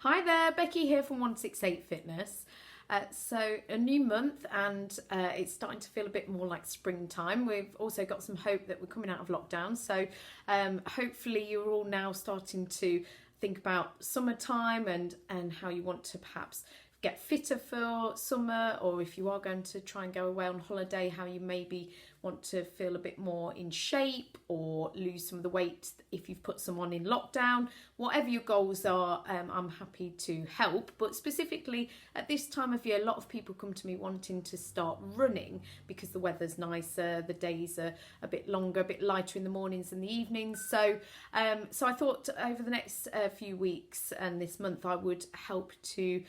Hi there, Becky here from 168 Fitness. So a new month and it's starting to feel a bit more like springtime. We've also got some hope that we're coming out of lockdown. So hopefully you're all now starting to think about summertime and how you want to perhaps get fitter for summer, or if you are going to try and go away on holiday, how you maybe want to feel a bit more in shape or lose some of the weight if you've put someone in lockdown. Whatever your goals are, I'm happy to help. But specifically at this time of year, a lot of people come to me wanting to start running because the weather's nicer, the days are a bit longer, a bit lighter in the mornings and the evenings. So I thought over the next few weeks and this month I would help to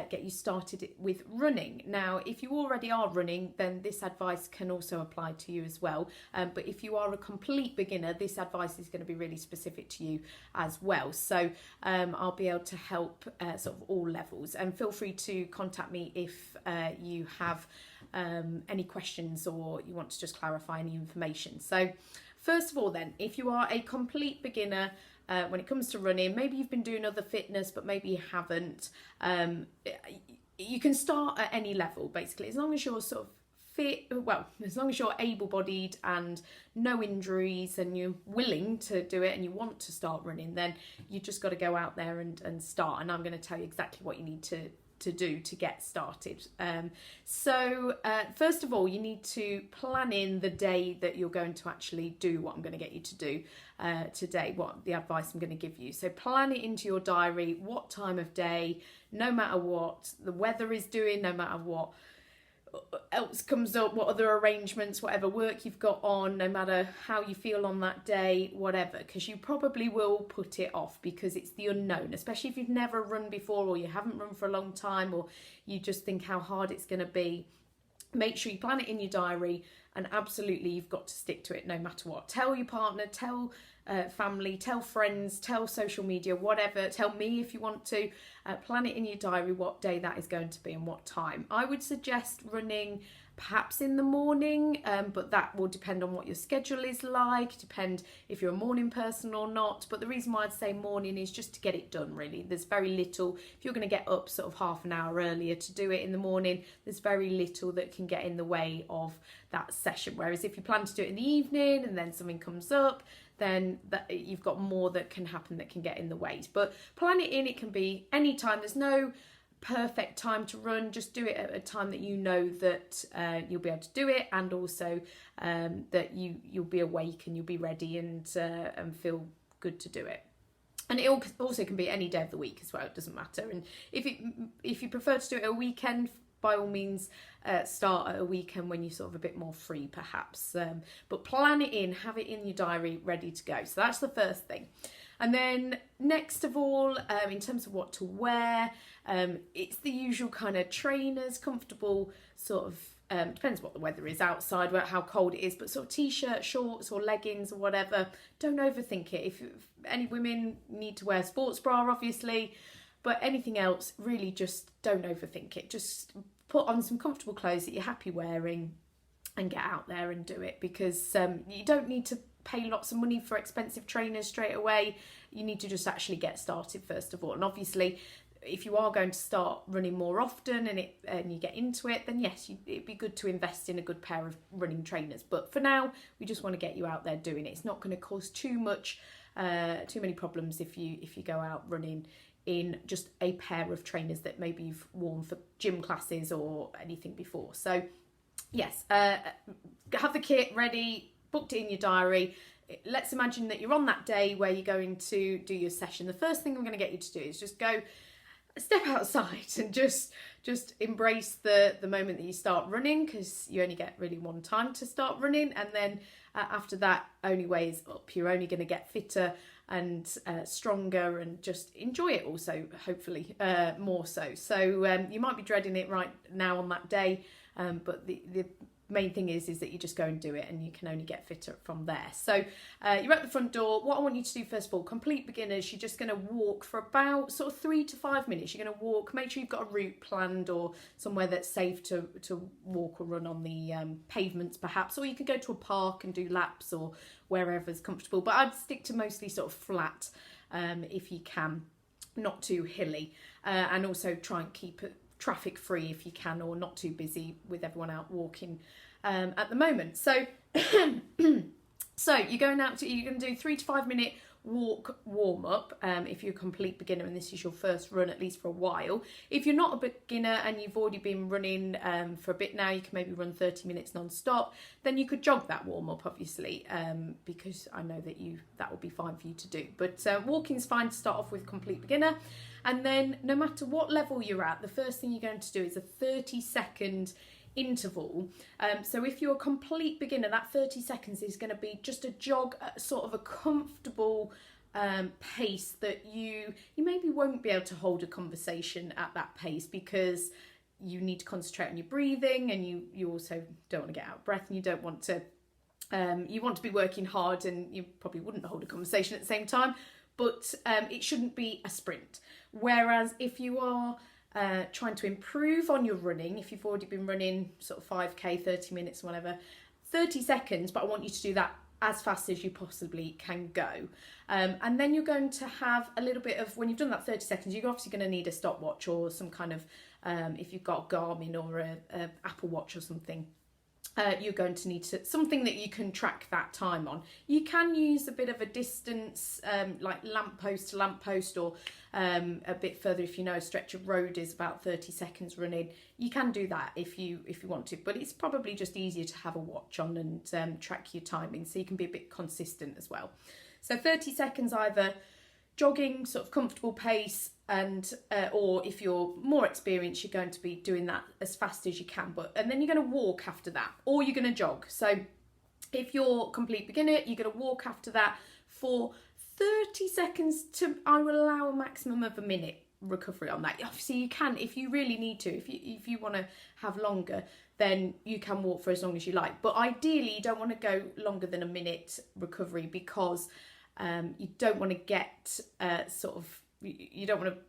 get you started with running. Now, if you already are running, then this advice can also apply to you as well. But if you are a complete beginner, this advice is going to be really specific to you as well. So I'll be able to help sort of all levels. And feel free to contact me if you have any questions or you want to just clarify any information. So first of all then, if you are a complete beginner when it comes to running, maybe you've been doing other fitness but maybe you haven't, you can start at any level basically, as long as you're sort of fit, well, as long as you're able-bodied and no injuries and you're willing to do it and you want to start running, then you just got to go out there and start. And I'm going to tell you exactly what you need to do to get started. So first of all, you need to plan in the day that you're going to actually do what I'm going to get you to do today, what the advice I'm going to give you. So plan it into your diary, what time of day, no matter what the weather is doing, no matter what else comes up, what other arrangements, whatever work you've got on, no matter how you feel on that day, whatever, because you probably will put it off because it's the unknown, especially if you've never run before or you haven't run for a long time or you just think how hard it's going to be. Make sure you plan it in your diary, and absolutely you've got to stick to it no matter what. Tell your partner, tell family, tell friends, tell social media, whatever. Tell me if you want to. Plan it in your diary what day that is going to be and what time. I would suggest running perhaps in the morning, but that will depend on what your schedule is like, depend if you're a morning person or not. But the reason why I'd say morning is just to get it done, really. There's very little, if you're going to get up sort of half an hour earlier to do it in the morning, there's very little that can get in the way of that session. Whereas if you plan to do it in the evening and then something comes up, then you've got more that can happen that can get in the way. But plan it in, it can be any time. There's no perfect time to run, just do it at a time that you know that you'll be able to do it, and also that you'll be awake and you'll be ready and feel good to do it. And it also can be any day of the week as well, it doesn't matter. And if you prefer to do it at a weekend, by all means start at a weekend when you're sort of a bit more free perhaps, but plan it in, have it in your diary ready to go. So that's the first thing. And then next of all, in terms of what to wear, it's the usual kind of trainers, comfortable sort of, depends what the weather is outside, how cold it is, but sort of t-shirt, shorts or leggings or whatever. Don't overthink it. If any women need to wear a sports bra, obviously, but anything else, really just don't overthink it. Just put on some comfortable clothes that you're happy wearing and get out there and do it, because you don't need to pay lots of money for expensive trainers straight away. You need to just actually get started first of all. And obviously, if you are going to start running more often and you get into it, then yes, it'd be good to invest in a good pair of running trainers. But for now, we just want to get you out there doing it. It's not going to cause too many problems if you go out running in just a pair of trainers that maybe you've worn for gym classes or anything before. So yes, have the kit ready, booked it in your diary. Let's imagine that you're on that day where you're going to do your session. The first thing I'm going to get you to do is just go step outside and just embrace the moment that you start running, because you only get really one time to start running, and then after that, only way is up. You're only going to get fitter and stronger and just enjoy it also, hopefully more so. So you might be dreading it right now on that day, but the main thing is that you just go and do it, and you can only get fitter from there. So you're at the front door. What I want you to do first of all, complete beginners, you're just going to walk for about sort of 3 to 5 minutes. You're going to walk, make sure you've got a route planned or somewhere that's safe to walk or run on the pavements perhaps, or you could go to a park and do laps or wherever's comfortable, but I'd stick to mostly sort of flat if you can. not too hilly, and also try and keep it traffic free if you can, or not too busy with everyone out walking at the moment. So so you're going to do 3 to 5 minute walk warm up if you're a complete beginner and this is your first run, at least for a while. If you're not a beginner and you've already been running for a bit now, you can maybe run 30 minutes non-stop, then you could jog that warm up, obviously, because I know that will be fine for you to do. But walking's fine to start off with, complete beginner. And then no matter what level you're at, the first thing you're going to do is a 30-second interval. So if you're a complete beginner, that 30 seconds is going to be just a jog at sort of a comfortable pace that you maybe won't be able to hold a conversation at that pace, because you need to concentrate on your breathing, and you also don't want to get out of breath, and you don't want to you want to be working hard, and you probably wouldn't hold a conversation at the same time, but it shouldn't be a sprint. Whereas if you are trying to improve on your running, if you've already been running sort of 5k, 30 minutes, whatever, 30 seconds, but I want you to do that as fast as you possibly can go. And then you're going to have a little bit of, when you've done that 30 seconds, you're obviously going to need a stopwatch or some kind of, if you've got Garmin or a Apple Watch or something, you're going to need something that you can track that time on. You can use a bit of a distance, like lamppost to lamppost, or a bit further if you know a stretch of road is about 30 seconds running. You can do that if you want to, but it's probably just easier to have a watch on and track your timing, so you can be a bit consistent as well. So 30 seconds either jogging, sort of comfortable pace, and or if you're more experienced, you're going to be doing that as fast as you can, and then you're going to walk after that, or you're going to jog. So if you're complete beginner, you're going to walk after that for 30 seconds to, I will allow a maximum of a minute recovery on that. Obviously you can, if you really need to, if you want to have longer, then you can walk for as long as you like, but ideally you don't want to go longer than a minute recovery, because you don't want to get you don't want to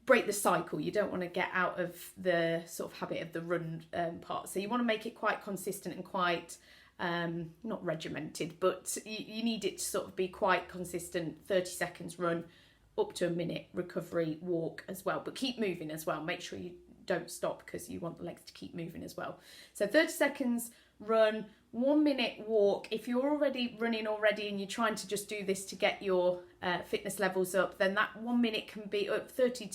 break the cycle. You don't want to get out of the sort of habit of the run part. So you want to make it quite consistent and quite, not regimented, but you need it to sort of be quite consistent. 30 seconds run, up to a minute recovery walk as well, but keep moving as well. Make sure you don't stop, because you want the legs to keep moving as well. So 30 seconds run, 1 minute walk. If you're already running and you're trying to just do this to get your fitness levels up, then that 1 minute can be up 30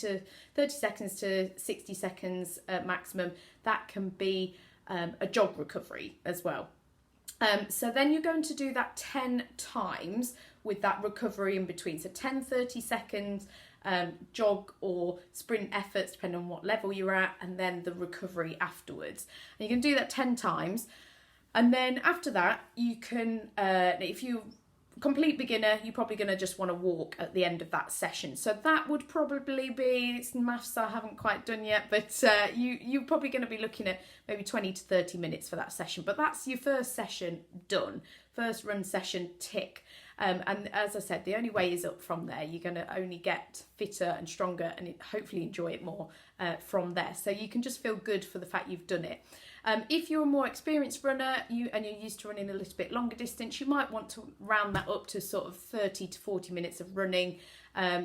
seconds to 60 seconds maximum. That can be a jog recovery as well. So then you're going to do that 10 times with that recovery in between. So 10, 30 seconds jog or sprint efforts, depending on what level you're at, and then the recovery afterwards. And you can do that 10 times. And then after that, you can, if you're a complete beginner, you're probably going to just want to walk at the end of that session. So that would probably be, it's maths I haven't quite done yet, but you're probably going to be looking at maybe 20 to 30 minutes for that session. But that's your first session done, first run session tick. And as I said, the only way is up from there. You're going to only get fitter and stronger, and hopefully enjoy it more from there. So you can just feel good for the fact you've done it. If you're a more experienced runner and you're used to running a little bit longer distance, you might want to round that up to sort of 30 to 40 minutes of running,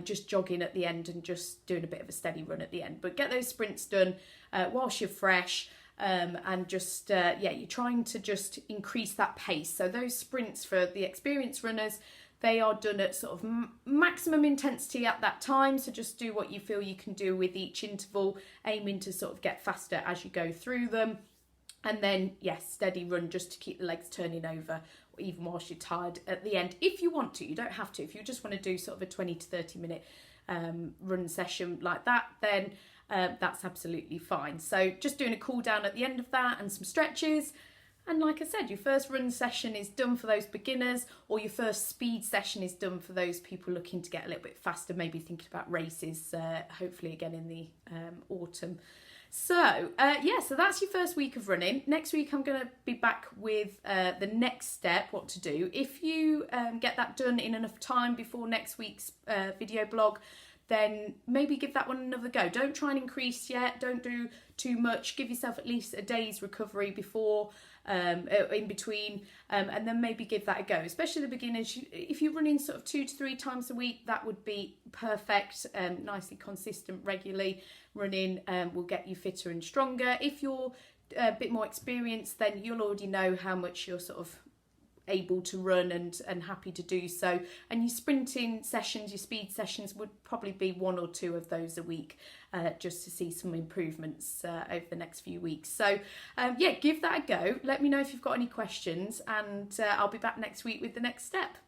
just jogging at the end and just doing a bit of a steady run at the end. But get those sprints done whilst you're fresh, and just, you're trying to just increase that pace. So those sprints for the experienced runners, they are done at sort of maximum intensity at that time. So just do what you feel you can do with each interval, aiming to sort of get faster as you go through them. And then, yes, steady run just to keep the legs turning over, or even whilst you're tired at the end. If you want to, you don't have to. If you just want to do sort of a 20 to 30 minute run session like that, then that's absolutely fine. So just doing a cool down at the end of that and some stretches. And like I said, your first run session is done for those beginners, or your first speed session is done for those people looking to get a little bit faster, maybe thinking about races, hopefully again in the autumn. So, so that's your first week of running. Next week, I'm going to be back with the next step, what to do. If you get that done in enough time before next week's video blog, then maybe give that one another go. Don't try and increase yet. Don't do too much. Give yourself at least a day's recovery before, in between, and then maybe give that a go. Especially the beginners, if you're running sort of 2 to 3 times a week, that would be perfect. Nicely consistent, regularly running will get you fitter and stronger. If you're a bit more experienced, then you'll already know how much you're sort of able to run and happy to do so, and your sprinting sessions, your speed sessions would probably be 1 or 2 of those a week, just to see some improvements over the next few weeks. So yeah, give that a go. Let me know if you've got any questions, and I'll be back next week with the next step.